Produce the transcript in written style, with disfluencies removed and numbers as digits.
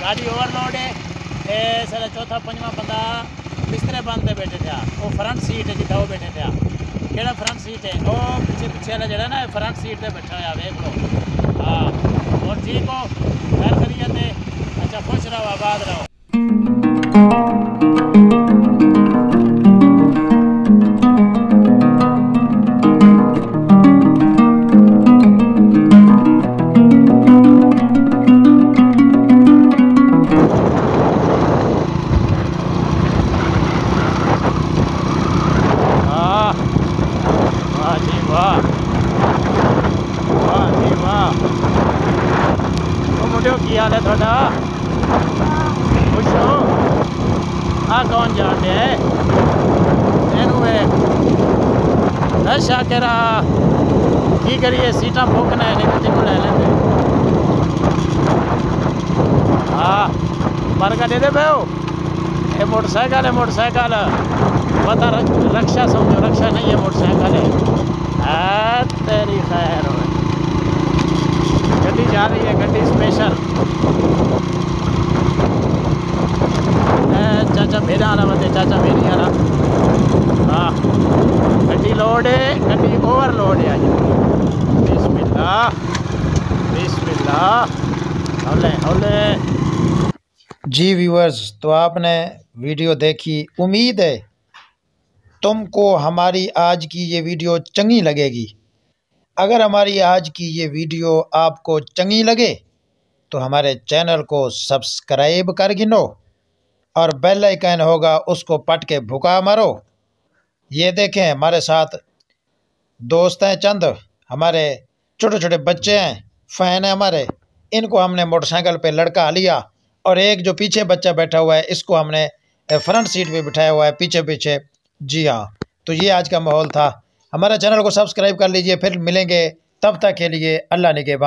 गाड़ी ओवरलोड है। सारा चौथा पंजवा बंदा बिस्तरे बंद पे बैठे थे। वो फ्रंट सीट है जितना वो बैठे थे। केड़ा फ्रंट सीट है? वो पीछे वाला जरा ना फ्रंट सीट पे बैठा हुआ देख लो। हाँ और ठीक हो घर खरीद। अच्छा खुश रहो आबाद रहो। की हाल है थोड़ा? खुश हो? आ कौन जाते है? नशा करा की करिए सीटा भोकना है नहीं तो जिन्हों ले लेंगे। हाँ मर का दे दे भाई। ये मोटरसाइकिल है मोटरसाइकिल। पता रक्षा समझो रक्षा नहीं है मोटरसाइकिल है। तेरी खैर हो गड्डी जा रही है गड्डी स्पेशल। चाचा मेरा आना बंदे चाचा मेरी आना। हाँ गड्डी लोड है गड्डी ओवरलोड है आज। बिस्मिल्लाह बिस्मिल्लाह हौले हौले। जी व्यूअर्स तो आपने वीडियो देखी। उम्मीद है तुमको हमारी आज की ये वीडियो चंगी लगेगी। अगर हमारी आज की ये वीडियो आपको चंगी लगे तो हमारे चैनल को सब्सक्राइब कर गिनो और बेल आइकन होगा उसको पट के भुका मारो। ये देखें हमारे साथ दोस्त हैं चंद हमारे छोटे छोटे बच्चे हैं फ़ैन हैं हमारे। इनको हमने मोटरसाइकिल पे लड़का लिया और एक जो पीछे बच्चा बैठा हुआ है इसको हमने फ्रंट सीट पे बिठाया हुआ है पीछे पीछे। जी हाँ तो ये आज का माहौल था। हमारे चैनल को सब्सक्राइब कर लीजिए। फिर मिलेंगे तब तक के लिए अल्लाह निगहबान।